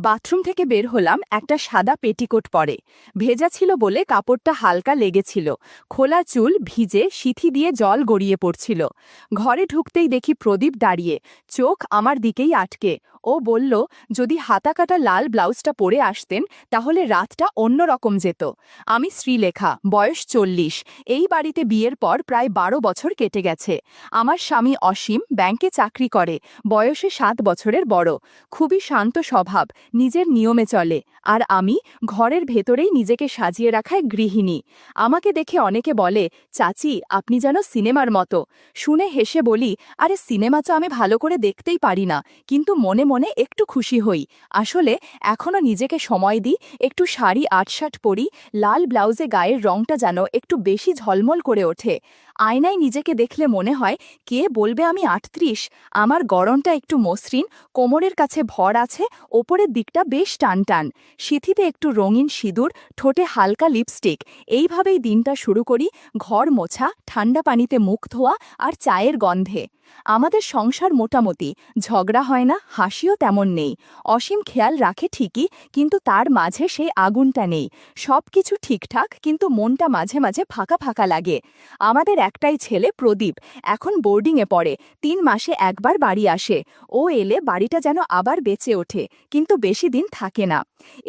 Bathroom থেকে বের হলাম, একটা সাদা পেটিকোট পরে। ভেজা ছিল বলে কাপড়টা হালকা লেগেছিল। খোলা চুল ভিজে, সিথি দিয়ে জল গড়িয়ে পড়ছিল। ঘরে ঢুকতেই দেখি প্রদীপ দাঁড়িয়ে, চোখ আমার দিকেই আটকে। ও বলল, যদি হাতাকাটা লাল ব্লাউজটা পরে আসতেন তাহলে রাতটা অন্যরকম যেত। আমি শ্রীলেখা, বয়স 40। এই বাড়িতে বিয়ের পর প্রায় 12 বছর কেটে গেছে। আমার স্বামী অসীম ব্যাংকে চাকরি করে, বয়সে 7 বছরের বড়। খুবই শান্ত স্বভাব, নিজের নিয়মে চলে। আর আমি ঘরের ভেতরেই নিজেকে সাজিয়ে রাখায় গৃহিণী। আমাকে দেখে অনেকে বলে, চাচি আপনি যেন সিনেমার মতো। শুনে হেসে বলি, আরে সিনেমা তো আমি ভালো করে দেখতেই পারি না, কিন্তু মনে মনে একটু খুশি হই। আসলে এখনও নিজেকে সময় দিই, একটু শাড়ি আটসাট পরি, লাল ব্লাউজে গায়ের রংটা যেন একটু বেশি ঝলমল করে ওঠে। আয়নায় নিজেকে দেখলে মনে হয়, কে বলবে আমি 38। আমার গড়নটা একটু মসৃণ, কোমরের কাছে ভর আছে, ওপরের দিকটা বেশ টানটান। সিথিতে একটু রঙিন সিঁদুর, ঠোঁটে হালকা লিপস্টিক। এইভাবেই দিনটা শুরু করি, ঘর মোছা, ঠান্ডা পানিতে মুখ ধোয়া আর চায়ের গন্ধে। আমাদের সংসার মোটামুটি, ঝগড়া হয় না, হাসিও তেমন নেই। অসীম খেয়াল রাখে ঠিকই, কিন্তু তার মাঝে সেই আগুনটা নেই। সব কিছু ঠিকঠাক, কিন্তু মনটা মাঝে মাঝে ফাঁকা ফাঁকা লাগে। আমাদের একটাই ছেলে প্রদীপ, এখন বোর্ডিংয়ে পড়ে, 3 মাসে একবার বাড়ি আসে। ও এলে বাড়িটা যেন আবার বেঁচে ওঠে, কিন্তু বেশি দিন থাকে না।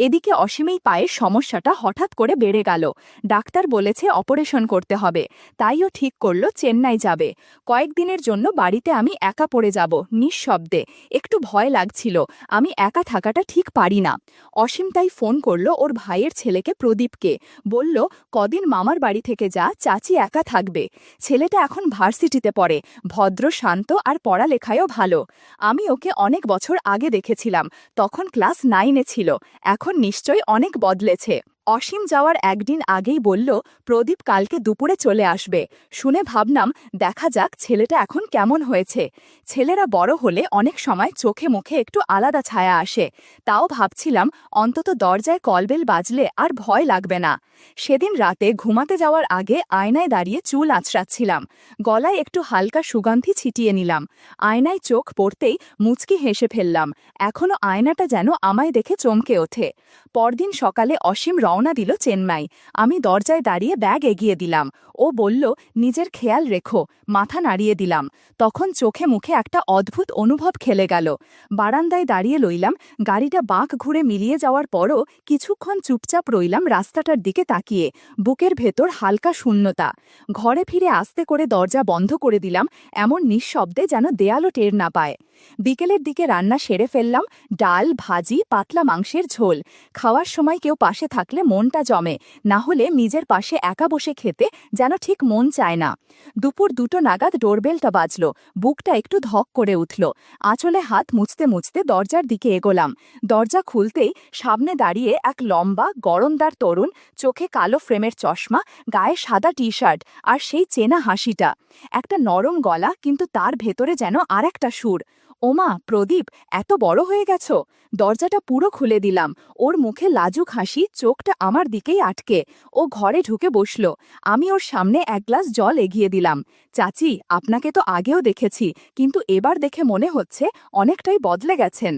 এদিকে অসীমেই পায়ের সমস্যাটা হঠাৎ করে বেড়ে গেল। ডাক্তার বলেছে অপারেশন করতে হবে, তাইও ঠিক করল চেন্নাই যাবে। কয়েকদিনের জন্য বাড়িতে আমি একা পড়ে যাব, নিঃশব্দে। একটু ভয় লাগছিল, আমি একা থাকাটা ঠিক পারি না। অসীম তাই ফোন করল ওর ভাইয়ের ছেলেকে প্রদীপকে, বলল, কদিন মামার বাড়ি থেকে যা, চাচি একা থাকবে। ছেলেটা এখন ভার্সিটিতে পড়ে, ভদ্র শান্ত আর পড়ালেখায়ও ভালো। আমি ওকে অনেক বছর আগে দেখেছিলাম, তখন ক্লাস 9-এ ছিল। এখন নিশ্চয়ই অনেক বদলেছে। অসীম যাওয়ার একদিন আগেই বলল, প্রদীপ কালকে দুপুরে চলে আসবে। শুনে ভাবলাম, দেখা যাক ছেলেটা এখন কেমন হয়েছে। ছেলেরা বড় হলে অনেক সময় চোখে মুখে একটু আলাদা ছায়া আসে। তাও ভাবছিলাম, অন্তত দরজায় কলবেল বাজলে আর ভয় লাগবে না। সেদিন রাতে ঘুমাতে যাওয়ার আগে আয়নায় দাঁড়িয়ে চুল আঁচড়াচ্ছিলাম। গলায় একটু হালকা সুগন্ধি ছিটিয়ে নিলাম। আয়নায় চোখ পড়তেই মুচকি হেসে ফেললাম। এখনো আয়নাটা যেন আমায় দেখে চমকে ওঠে। পরদিন সকালে অসীম রওনা দিল চেন্নাই। আমি দরজায় দাঁড়িয়ে ব্যাগ এগিয়ে দিলাম। ও বলল, নিজের খেয়াল রেখো। মাথা নাড়িয়ে দিলাম। তখন চোখে মুখে একটা অদ্ভুত অনুভব খেলে গেল। বারান্দায় দাঁড়িয়ে লইলাম, গাড়িটা বাঁক ঘুরে মিলিয়ে যাওয়ার পরও কিছুক্ষণ চুপচাপ রইলাম রাস্তাটার দিকে তাকিয়ে। বুকের ভেতর হালকা শূন্যতা। ঘরে ফিরে আস্তে করে দরজা বন্ধ করে দিলাম, এমন নিঃশব্দে যেন দেয়ালও টের না পায়। বিকেলের দিকে রান্না সেরে ফেললাম, ডাল, ভাজি, পাতলা মাংসের ঝোল। খাওয়ার সময় কেউ পাশে থাকলে মনটা জমে, না হলে নিজের পাশে একা বসে খেতে যেন ঠিক মন চায় না। দুপুর 2টো নাগাদ ডোরবেলটা বাজল, বুকটা একটু ধক করে উঠল। আঁচলে হাত মুছতে মুছতে দরজার দিকে এগোলাম। দরজা খুলতেই সামনে দাঁড়িয়ে এক লম্বা গড়নদার তরুণ, চোখে কালো ফ্রেমের চশমা, গায়ে সাদা টি-শার্ট, আর সেই চেনা হাসিটা। একটা নরম গলা, কিন্তু তার ভেতরে যেন আর একটা সুর। ওমা, প্রদীপ, এত বড় হয়ে গেছো। দরজাটা পুরো খুলে দিলাম। ওর মুখে লাজুক হাসি, চোখটা আমার দিকেই আটকে। ও ঘরে ঢুকে বসল। আমি ওর সামনে এক গ্লাস জল এগিয়ে দিলাম। চাচি, আপনাকে তো আগেও দেখেছি, কিন্তু এবার দেখে মনে হচ্ছে অনেকটাই বদলে গেছেন।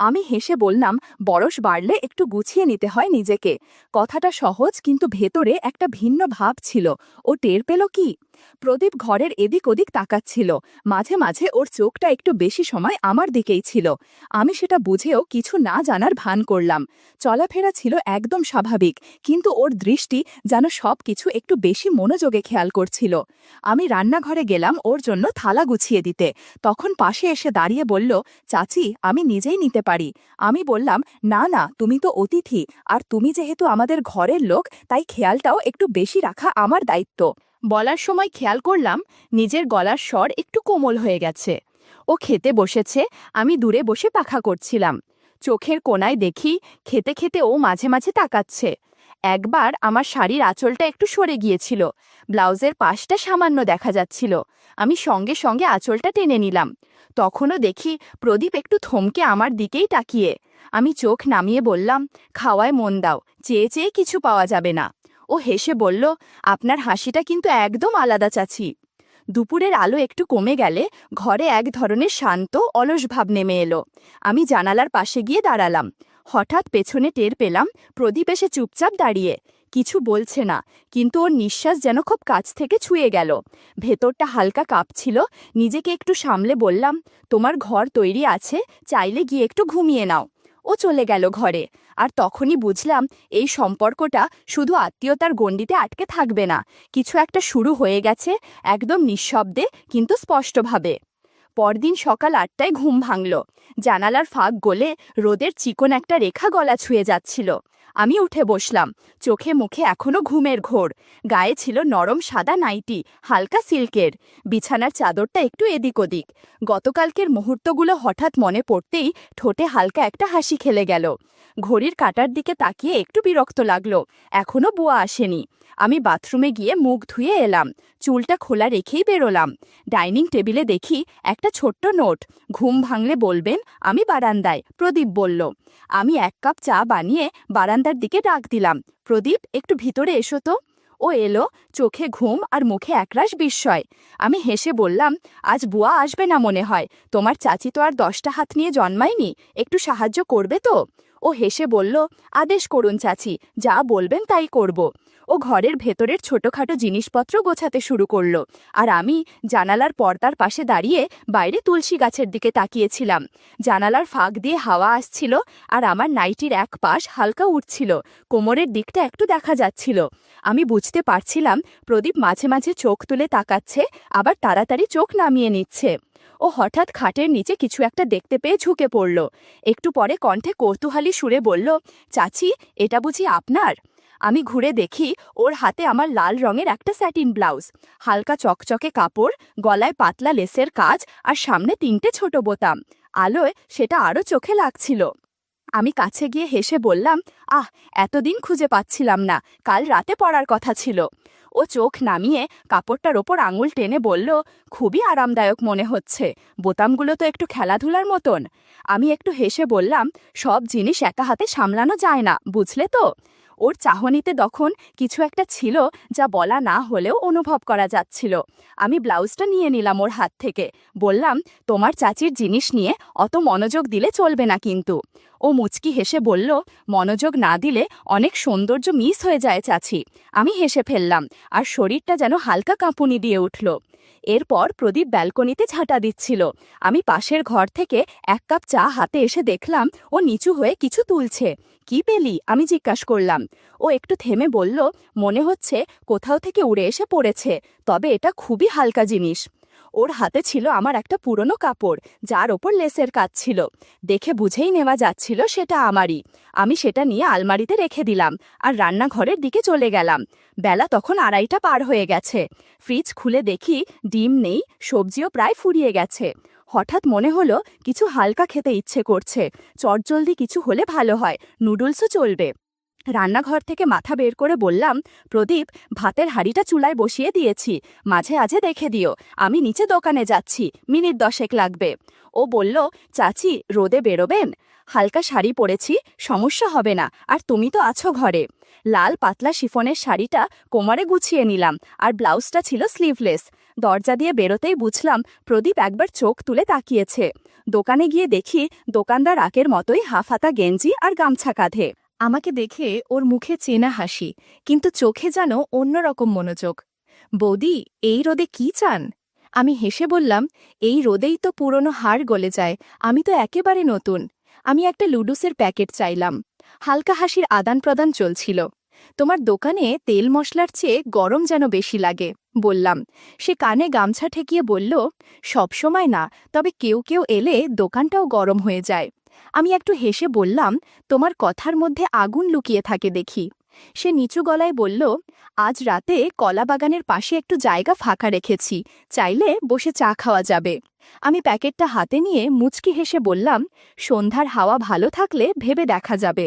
আমি হেসে বললাম, বয়স বাড়লে একটু গুছিয়ে নিতে হয় নিজেকে। কথাটা সহজ, কিন্তু ভেতরে একটা ভিন্ন ভাব ছিল। ও টের পেল কি? প্রদীপ ঘরের এদিক ওদিক তাকাচ্ছিল। মাঝে মাঝে ওর চোখটা একটু বেশি সময় আমার দিকেই ছিল। আমি সেটা বুঝেও কিছু না জানার ভান করলাম। চলাফেরা ছিল একদম স্বাভাবিক, কিন্তু ওর দৃষ্টি যেন সবকিছু একটু বেশি মনোযোগে খেয়াল করছিল। আমি রান্নাঘরে গেলাম ওর জন্য থালা গুছিয়ে দিতে। তখন পাশে এসে দাঁড়িয়ে বলল, চাচি, আমি নিজেই নিতে পারি। আমি বললাম, না না, তুমি তো অতিথি, আর তুমি যেহেতু আমাদের ঘরের লোক, তাই খেয়ালটাও একটু বেশি রাখা আমার দায়িত্ব। বলার সময় খেয়াল করলাম নিজের গলার স্বর একটু কোমল হয়ে গেছে। ও খেতে বসেছে, আমি দূরে বসে পাখা করছিলাম। চোখের কোণায় দেখি খেতে খেতে ও মাঝে মাঝে তাকাচ্ছে। একবার আমার শাড়ির আঁচলটা একটু সরে গিয়েছিল, ব্লাউজের পাশটা সামান্য দেখা যাচ্ছিল। আমি সঙ্গে সঙ্গে আঁচলটা টেনে নিলাম। তখনও দেখি প্রদীপ একটু থমকে আমার দিকেই তাকিয়ে। আমি চোখ নামিয়ে বললাম, খাওয়ায় মন দাও, চেয়ে চেয়ে কিছু পাওয়া যাবে না। ও হেসে বলল, আপনার হাসিটা কিন্তু একদম আলাদা চাচি। দুপুরের আলো একটু কমে গেলে ঘরে এক ধরনের শান্ত অলস ভাব নেমে এলো। আমি জানালার পাশে গিয়ে দাঁড়ালাম। হঠাৎ পেছনে টের পেলাম প্রদীপ এসে চুপচাপ দাঁড়িয়ে, কিছু বলছে না, কিন্তু ওর নিঃশ্বাস যেন খুব কাছ থেকে ছুঁয়ে গেল। ভেতরটা হালকা কাঁপছিল। নিজেকে একটু সামলে বললাম, তোমার ঘর তৈরি আছে, চাইলে গিয়ে একটু ঘুমিয়ে নাও। ও চলে গেল ঘরে। আর তখনই বুঝলাম এই সম্পর্কটা শুধু আত্মীয়তার গণ্ডিতে আটকে থাকবে না, কিছু একটা শুরু হয়ে গেছে, একদম নিঃশব্দে কিন্তু স্পষ্টভাবে। পরদিন সকাল ৮টায় ঘুম ভাঙল। জানালার ফাঁক গলে রোদের চিকন একটা রেখা গলা ছুঁয়ে যাচ্ছিল। আমি উঠে বসলাম, চোখে মুখে এখনো ঘুমের ঘোর। গায়ে ছিল নরম সাদা নাইটি, হালকা সিল্কের। বিছানার চাদরটা একটু এদিক ওদিক। গতকালকের মুহূর্তগুলো হঠাৎ মনে পড়তেই ঠোঁটে হালকা একটা হাসি খেলে গেল। ঘড়ির কাঁটার দিকে তাকিয়ে একটু বিরক্ত লাগলো, এখনো বুয়া আসেনি। আমি বাথরুমে গিয়ে মুখ ধুয়ে এলাম, চুলটা খোলা রেখেই বেরোলাম। ডাইনিং টেবিলে দেখি একটা ছোট্ট নোট, ঘুম ভাঙলে বলবেন আমি বারান্দায়, প্রদীপ বলল। আমি ১ কাপ চা বানিয়ে বারান্দার দিকে ডাক দিলাম, প্রদীপ একটু ভিতরে এসো তো। ও এলো, চোখে ঘুম আর মুখে একরাশ বিস্ময়। আমি হেসে বললাম, আজ বুয়া আসবে না মনে হয়, তোমার চাচি তো আর ১০টা হাত নিয়ে জন্মায়নি, একটু সাহায্য করবে তো? ও হেসে বলল, আদেশ করুন চাচি, যা বলবেন তাই করব। ও ঘরের ভেতরের ছোটখাটো জিনিসপত্র গোছাতে শুরু করলো, আর আমি জানালার পর্দার পাশে দাঁড়িয়ে বাইরে তুলসী গাছের দিকে তাকিয়েছিলাম। জানালার ফাঁক দিয়ে হাওয়া আসছিল, আর আমার নাইটির এক পাশ হালকা উঠছিল, কোমরের দিকটা একটু দেখা যাচ্ছিল। আমি বুঝতে পারছিলাম প্রদীপ মাঝে মাঝে চোখ তুলে তাকাচ্ছে, আবার তাড়াতাড়ি চোখ নামিয়ে নিচ্ছে। ও হঠাৎ খাটের নিচে কিছু একটা দেখতে পেয়ে ঝুঁকে পড়ল। একটু পরে কণ্ঠে কৌতূহলী সুরে বলল, চাচি এটা বুঝি আপনার? আমি ঘুরে দেখি ওর হাতে আমার লাল রঙের একটা স্যাটিন ব্লাউজ, হালকা চকচকে কাপড়, গলায় পাতলা লেসের কাজ, আর সামনে ৩টে ছোট বোতাম। আলোয় সেটা আরও চোখে লাগছিল। আমি কাছে গিয়ে হেসে বললাম, আহ, এতদিন খুঁজে পাচ্ছিলাম না, কাল রাতে পরার কথা ছিল। ও চোখ নামিয়ে কাপড়টার ওপর আঙুল টেনে বলল, খুবই আরামদায়ক মনে হচ্ছে, বোতামগুলো তো একটু খেলাধুলার মতন। আমি একটু হেসে বললাম, সব জিনিস একা হাতে সামলানো যায় না, বুঝলে তো? ওর চাহনিতে তখন কিছু একটা ছিল যা বলা না হলেও অনুভব করা যাচ্ছিল। আমি ব্লাউজটা নিয়ে নিলাম ওর হাত থেকে, বললাম, তোমার চাচির জিনিস নিয়ে অত মনোযোগ দিলে চলবে না কিন্তু। ও মুচকি হেসে বলল, মনোযোগ না দিলে অনেক সৌন্দর্য মিস হয়ে যায় চাচি। আমি হেসে ফেললাম, আর শরীরটা যেন হালকা কাঁপুনি দিয়ে উঠল। এরপর প্রদীপ ব্যালকনিতে ঝাঁটা দিচ্ছিল। আমি পাশের ঘর থেকে ১ কাপ চা হাতে এসে দেখলাম ও নিচু হয়ে কিছু তুলছে। কি পেলি? আমি জিজ্ঞাসা করলাম। ও একটু থেমে বলল, মনে হচ্ছে কোথাও থেকে উড়ে এসে পড়েছে, তবে এটা খুবই হালকা জিনিস। ওর হাতে ছিল আমার একটা পুরনো কাপড়, যার ওপর লেসের কাজ ছিল। দেখে বুঝেই নেওয়া যাচ্ছিল সেটা আমারই। আমি সেটা নিয়ে আলমারিতে রেখে দিলাম, আর রান্নাঘরের দিকে চলে গেলাম। বেলা তখন ২:৩০ পার হয়ে গেছে। ফ্রিজ খুলে দেখি ডিম নেই, সবজিও প্রায় ফুরিয়ে গেছে। হঠাৎ মনে হলো কিছু হালকা খেতে ইচ্ছে করছে, চটজলদি কিছু হলে ভালো হয়, নুডলসও চলবে। রান্নাঘর থেকে মাথা বের করে বললাম, প্রদীপ, ভাতের হাঁড়িটা চুলায় বসিয়ে দিয়েছি, মাঝে আঝে দেখে দিও, আমি নিচে দোকানে যাচ্ছি, মিনিট ১০ লাগবে। ও বলল, চাচি রোদে বেরোবেন? হালকা শাড়ি পরেছি, সমস্যা হবে না, আর তুমি তো আছো ঘরে। লাল পাতলা শিফনের শাড়িটা কোমরে গুছিয়ে নিলাম, আর ব্লাউজটা ছিল স্লিভলেস। দরজা দিয়ে বেরোতেই বুঝলাম প্রদীপ একবার চোখ তুলে তাকিয়েছে। দোকানে গিয়ে দেখি দোকানদার আগের মতোই হাফহাতা গেঞ্জি আর গামছা কাঁধে। আমাকে দেখে ওর মুখে চেনা হাসি, কিন্তু চোখে যেন অন্যরকম মনোযোগ। বৌদি, এই রোদে কি চান? আমি হেসে বললাম, এই রোদেই তো পুরনো হাড় গলে যায়, আমি তো একেবারে নতুন। আমি একটা লুডুসের প্যাকেট চাইলাম। হালকা হাসির আদান প্রদান চলছিল। তোমার দোকানে তেল মশলার চেয়ে গরম যেন বেশি লাগে, বললাম। সে কানে গামছা ঠেকিয়ে বলল, সবসময় না, তবে কেউ কেউ এলে দোকানটাও গরম হয়ে যায়। আমি একটু হেসে বললাম, তোমার কথার মধ্যে আগুন লুকিয়ে থাকে দেখি। সে নিচু গলায় বলল, আজ রাতে কলা বাগানের পাশে একটু জায়গা ফাঁকা রেখেছি, চাইলে বসে চা খাওয়া যাবে। আমি প্যাকেটটা হাতে নিয়ে মুচকি হেসে বললাম, সন্ধ্যার হাওয়া ভালো থাকলে ভেবে দেখা যাবে।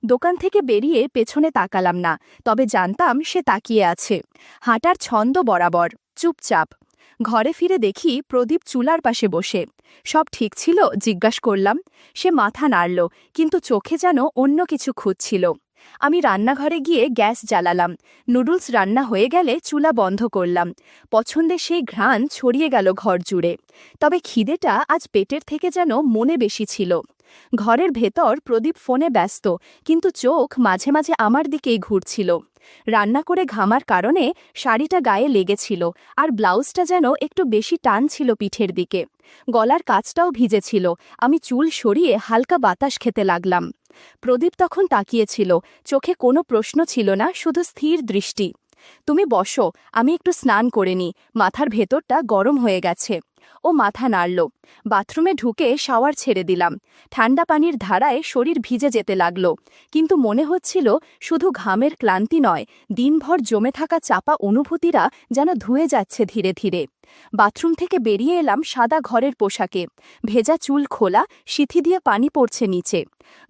দোকান থেকে বেরিয়ে পেছনে তাকালাম না, তবে জানতাম সে তাকিয়ে আছে, হাঁটার ছন্দ বরাবর, চুপচাপ। ঘরে ফিরে দেখি প্রদীপ চুলার পাশে বসে। সব ঠিক ছিল? জিজ্ঞাসা করলাম। সে মাথা নাড়ল, কিন্তু চোখে যেন অন্য কিছু খুঁজছিল। আমি রান্নাঘরে গিয়ে গ্যাস জ্বালালাম। নুডলস রান্না হয়ে গেলে চুলা বন্ধ করলাম। পছন্দের সেই ঘ্রাণ ছড়িয়ে গেল ঘর জুড়ে। তবে খিদেটা আজ পেটের থেকে যেন মনে বেশি ছিল। ঘরের ভেতর প্রদীপ ফোনে ব্যস্ত, কিন্তু চোখ মাঝে মাঝে আমার দিকেই ঘুরছিল। রান্না করে ঘামার কারণে শাড়িটা গায়ে লেগেছিল, আর ব্লাউজটা যেন একটু বেশি টান ছিল পিঠের দিকে। গলার কাছটাও ভিজেছিল। আমি চুল সরিয়ে হালকা বাতাস খেতে লাগলাম। প্রদীপ তখন তাকিয়েছিল, চোখে কোনো প্রশ্ন ছিল না, শুধু স্থির দৃষ্টি। তুমি বসো, আমি একটু স্নান করে নি, মাথার ভেতরটা গরম হয়ে গেছে। ও মাথা নাড়ল। বাথরুমে ঢুকে শাওয়ার ছেড়ে দিলাম। ঠান্ডা পানির ধারায় শরীর ভিজে যেতে লাগল, কিন্তু মনে হচ্ছিল শুধু ঘামের ক্লান্তি নয়, দিনভর জমে থাকা চাপা অনুভূতিরা যেন ধুয়ে যাচ্ছে ধীরে ধীরে। বাথরুম থেকে বেরিয়ে এলাম সাদা ঘরের পোশাকে। ভেজা চুল খোলা, সিথি দিয়ে পানি পড়ছে নিচে।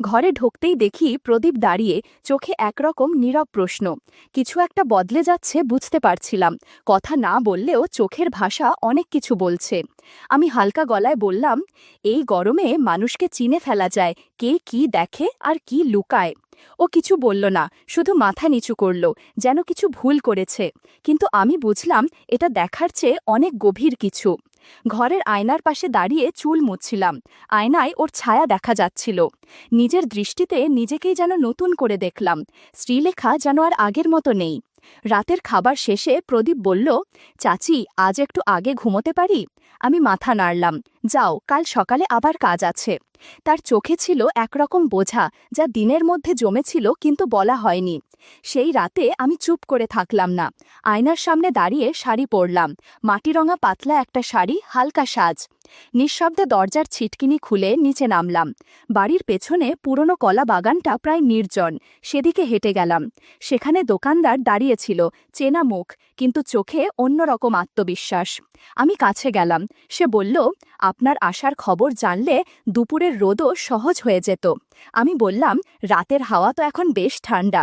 ঘরে ঢুকতেই দেখি প্রদীপ দাঁড়িয়ে, চোখে একরকম নীরব প্রশ্ন। কিছু একটা বদলে যাচ্ছে বুঝতে পারছিলাম। কথা না বললেও চোখের ভাষা অনেক কিছু বলছে। আমি হালকা গলায় বললাম, এই গরমে মানুষকে চিনে ফেলা যায়, কে কি দেখে আর কি লুকায়। ও কিছু বলল না, শুধু মাথা নিচু করল, যেন কিছু ভুল করেছে। কিন্তু আমি বুঝলাম এটা দেখার চেয়ে অনেক গভীর কিছু। ঘরের আয়নার পাশে দাঁড়িয়ে চুল মুছছিলাম। আয়নায় ওর ছায়া দেখা যাচ্ছিল। নিজের দৃষ্টিতে নিজেকেই যেন নতুন করে দেখলাম। শ্রীলেখা যেন আর আগের মতো নেই। রাতের খাবার শেষে প্রদীপ বলল, চাচি, আজ একটু আগে ঘুমোতে পারি? আমি মাথা নাড়লাম। যাও, কাল সকালে আবার কাজ আছে। তার চোখে ছিল একরকম বোঝা, যা দিনের মধ্যে জমেছিল কিন্তু বলা হয়নি। সেই রাতে আমি চুপ করে থাকলাম না। আয়নার সামনে দাঁড়িয়ে শাড়ি পরলাম। মাটিরঙা পাতলা একটা শাড়ি, হালকা সাজ। নিঃশব্দে দরজার ছিটকিনি খুলে নিচে নামলাম। বাড়ির পেছনে পুরনো কলা বাগানটা প্রায় নির্জন। সেদিকে হেঁটে গেলাম। সেখানে দোকানদার দাঁড়িয়েছিল, চেনা মুখ, কিন্তু চোখে অন্যরকম আত্মবিশ্বাস। আমি কাছে গেলাম। সে বলল, আপনার আসার খবর জানলে দুপুরের রোদও সহজ হয়ে যেত। আমি বললাম, রাতের হাওয়া তো এখন বেশ ঠান্ডা।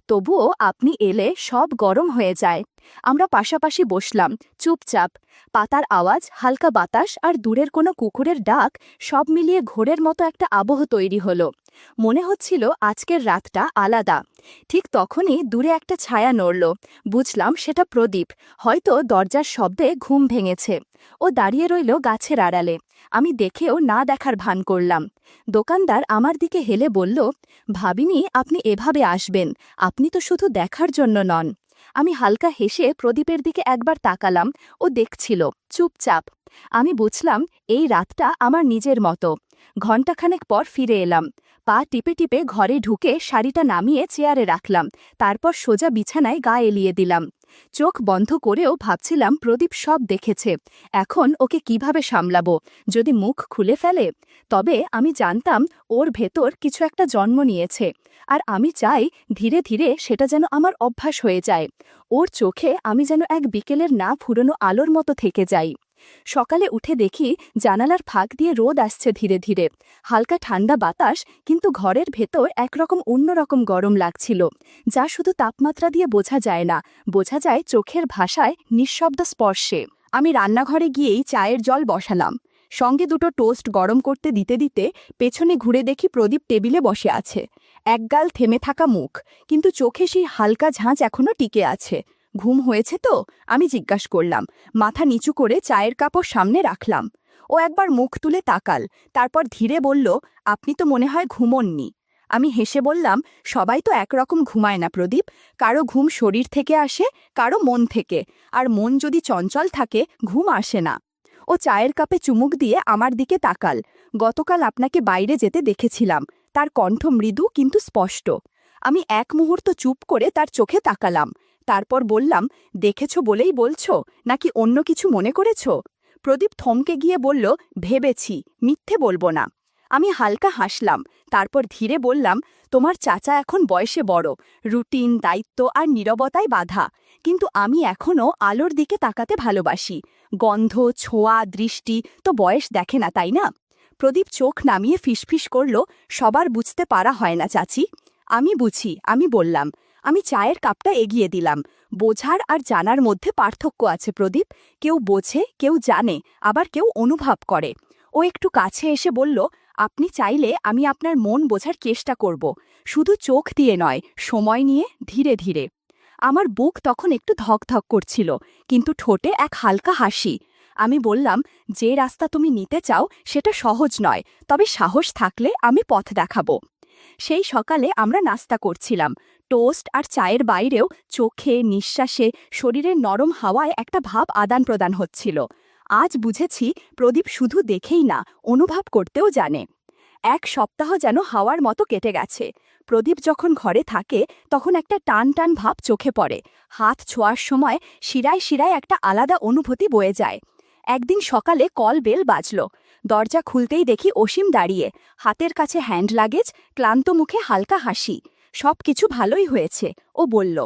তবুও আপনি এলে সব গরম হয়ে যায়। আমরা পাশাপাশি বসলাম, চুপচাপ। পাতার আওয়াজ, হালকা বাতাস আর দূরের কোনো কুকুরের ডাক, সব মিলিয়ে ঘোরের মতো একটা আবহ তৈরি হলো। মনে হচ্ছিল আজকের রাতটা আলাদা। ঠিক তখনই দূরে একটা ছায়া নড়ল। বুঝলাম সেটা প্রদীপ। হয়তো দরজার শব্দে ঘুম ভেঙেছে। ও দাঁড়িয়ে রইল গাছের আড়ালে। আমি দেখেও না দেখার ভান করলাম। দোকানদার আমার দিকে হেলে বলল, ভাবিনি আপনি এভাবে আসবেন। আপনি তো শুধু দেখার জন্য নন। আমি হালকা হেসে প্রদীপের দিকে একবার তাকালাম। ও দেখছিল, চুপচাপ। আমি বুঝলাম এই রাতটা আমার নিজের মতো। ঘণ্টাখানেক পর ফিরে এলাম। পা টিপে টিপে ঘরে ঢুকে শাড়িটা নামিয়ে চেয়ারে রাখলাম। তারপর সোজা বিছানায় গা এলিয়ে দিলাম। চোখ বন্ধ করেও ভাবছিলাম প্রদীপ সব দেখেছে। এখন ওকে কিভাবে সামলাবো? যদি মুখ খুলে ফেলে? তবে আমি জানতাম ওর ভেতর কিছু একটা জন্ম নিয়েছে। আর আমি চাই ধীরে ধীরে সেটা যেন আমার অভ্যাস হয়ে যায়। ওর চোখে আমি যেন এক বিকেলের না ফুরোনো আলোর মতো থেকে যাই। সকালে উঠে দেখি জানালার ফাঁক দিয়ে রোদ আসছে ধীরে ধীরে। হালকা ঠান্ডা বাতাস, কিন্তু ঘরের ভেতর একরকম অন্যরকম গরম লাগছিল, যা শুধু তাপমাত্রা দিয়ে বোঝা যায় না, বোঝা যায় চোখের ভাষায়, নিঃশব্দ স্পর্শে। আমি রান্নাঘরে গিয়েই চায়ের জল বসালাম। সঙ্গে দুটো টোস্ট গরম করতে দিতে দিতে পেছনে ঘুরে দেখি প্রদীপ টেবিলে বসে আছে। একগাল থেমে থাকা মুখ, কিন্তু চোখে সেই হালকা ঝাঁঝ এখনো টিকে আছে। ঘুম হয়েছে তো? আমি জিজ্ঞাসা করলাম। মাথা নিচু করে চায়ের কাপড় সামনে রাখলাম। ও একবার মুখ তুলে তাকাল, তারপর ধীরে বলল, আপনি তো মনে হয় ঘুমোননি। আমি হেসে বললাম, সবাই তো একরকম ঘুমায় না প্রদীপ। কারো ঘুম শরীর থেকে আসে, কারো মন থেকে। আর মন যদি চঞ্চল থাকে, ঘুম আসে না। ও চায়ের কাপে চুমুক দিয়ে আমার দিকে তাকাল। গতকাল আপনাকে বাইরে যেতে দেখেছিলাম। তার কণ্ঠ মৃদু কিন্তু স্পষ্ট। আমি এক মুহূর্ত চুপ করে তার চোখে তাকালাম। তারপর বললাম, দেখেছ বলেই বলছো, নাকি অন্য কিছু মনে করেছ? প্রদীপ থমকে গিয়ে বলল, ভেবেছি, মিথ্যে বলবো না। আমি হালকা হাসলাম। তারপর ধীরে বললাম, তোমার চাচা এখন বয়সে বড়, রুটিন, দায়িত্ব আর নীরবতায় বাধা। কিন্তু আমি এখনও আলোর দিকে তাকাতে ভালোবাসি। গন্ধ, ছোঁয়া, দৃষ্টি তো বয়স দেখে না, তাই না? প্রদীপ চোখ নামিয়ে ফিসফিস করল, সবার বুঝতে পারা হয় না চাচি। আমি বুঝি, আমি বললাম। আমি চায়ের কাপটা এগিয়ে দিলাম। বোঝার আর জানার মধ্যে পার্থক্য আছে প্রদীপ। কেউ বোঝে, কেউ জানে, আবার কেউ অনুভব করে। ও একটু কাছে এসে বলল, আপনি চাইলে আমি আপনার মন বোঝার চেষ্টা করব, শুধু চোখ দিয়ে নয়, সময় নিয়ে ধীরে ধীরে। আমার বুক তখন একটু ধকধক করছিল, কিন্তু ঠোঁটে এক হালকা হাসি। আমি বললাম, যে রাস্তা তুমি নিতে চাও সেটা সহজ নয়, তবে সাহস থাকলে আমি পথ দেখাবো। সেই সকালে আমরা নাস্তা করছিলাম। টোস্ট আর চায়ের বাইরেও চোখে, নিঃশ্বাসে, শরীরের নরম হাওয়ায় একটা ভাব আদান প্রদান হচ্ছিল। আজ বুঝেছি, প্রদীপ শুধু দেখেই না, অনুভব করতেও জানে। এক সপ্তাহ যেন হাওয়ার মতো কেটে গেছে। প্রদীপ যখন ঘরে থাকে তখন একটা টান টান ভাব চোখে পড়ে। হাত ছোঁয়ার সময় শিরায় শিরায় একটা আলাদা অনুভূতি বয়ে যায়। একদিন সকালে কল বেল বাজল। দরজা খুলতেই দেখি অসীম দাঁড়িয়ে, হাতের কাছে হ্যান্ড লাগেজ, ক্লান্ত মুখে হালকা হাসি। সব কিছু ভালোই হয়েছে, ও বলল।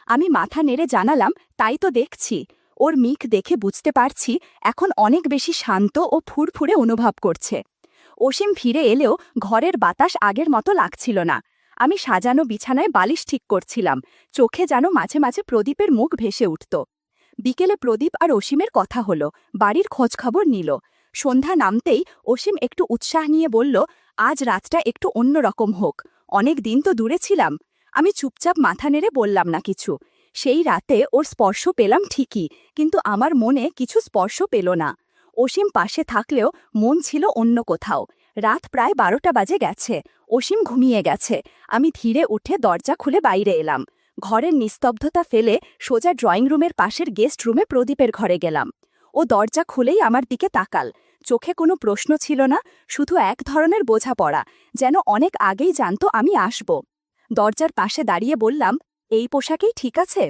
আমি মাথা নেড়ে জানালাম, তাই তো দেখছি। ওর মুখ দেখে বুঝতে পারছি এখন অনেক বেশি শান্ত ও ফুরফুরে অনুভব করছে। অসীম ফিরে এলেও ঘরের বাতাস আগের মতো লাগছিল না। আমি সাজানো বিছানায় বালিশ ঠিক করছিলাম, চোখে যেন মাঝে মাঝে প্রদীপের মুখ ভেসে উঠত। বিকেলে প্রদীপ আর অসীমের কথা হলো, বাড়ির খোঁজখবর নিল। সন্ধ্যা নামতেই অসীম একটু উৎসাহ নিয়ে বলল, আজ রাতটা একটু অন্যরকম হোক, অনেক দিন তো দূরে ছিলাম। আমি চুপচাপ মাথা নেড়ে বললাম না কিছু। সেই রাতে ওর স্পর্শ পেলাম ঠিকই, কিন্তু আমার মনে কিছু স্পর্শ পেল না। অসীম পাশে থাকলেও মন ছিল অন্য কোথাও। রাত প্রায় 12টা বাজে গেছে, অসীম ঘুমিয়ে গেছে। আমি ধীরে উঠে দরজা খুলে বাইরে এলাম। ঘরের নিস্তব্ধতা ফেলে সোজা ড্রয়িং রুমের পাশের গেস্ট রুমে প্রদীপের ঘরে গেলাম। ও দরজা খুলেই আমার দিকে তাকাল। চোখে কোনো প্রশ্ন ছিল না, শুধু এক ধরনের বোঝাপড়া, যেন অনেক আগেই জানতো আমি আসব। দরজার পাশে দাঁড়িয়ে বললাম, এই পোশাকেই ঠিক আছে?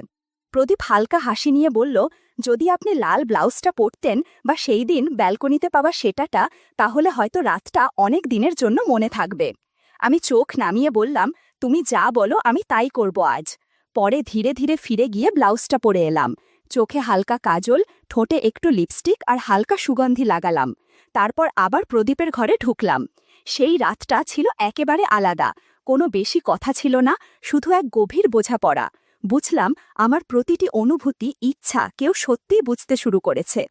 প্রদীপ হালকা হাসি নিয়ে বলল, যদি আপনি লাল ব্লাউজটা পরতেন বা সেই দিন ব্যালকনিতে পাওয়া সেটাটা, তাহলে হয়তো রাতটা অনেক দিনের জন্য মনে থাকবে। আমি চোখ নামিয়ে বললাম, তুমি যা বলো আমি তাই করব আজ। পরে ধীরে ধীরে ফিরে গিয়ে ব্লাউজটা পরে এলাম। চোখে হালকা কাজল, ঠোঁটে একটু লিপস্টিক আর হালকা সুগন্ধি লাগালাম। তারপর আবার প্রদীপের ঘরে ঢুকলাম। সেই রাতটা ছিল একেবারে আলাদা। কোনো বেশি কথা ছিল না, শুধু এক গভীর বোঝাপড়া। বুঝলাম, আমার প্রতিটি অনুভূতি, ইচ্ছা কেউ সত্যিই বুঝতে শুরু করেছে।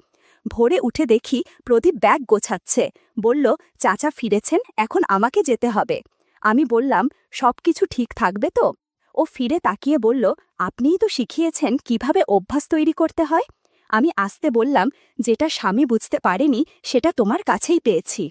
ভোরে উঠে দেখি প্রদীপ ব্যাগ গোছাচ্ছে। বলল, চাচা ফিরেছেন, এখন আমাকে যেতে হবে। আমি বললাম, সবকিছু ঠিক থাকবে তো? ও ফিরে তাকিয়ে বলল, আপনিই তো শিখিয়েছেন কিভাবে অভ্যাস তৈরি করতে হয়। আমি আস্তে বললাম, যেটা স্বামী বুঝতে পারেনি সেটা তোমার কাছেই পেয়েছি।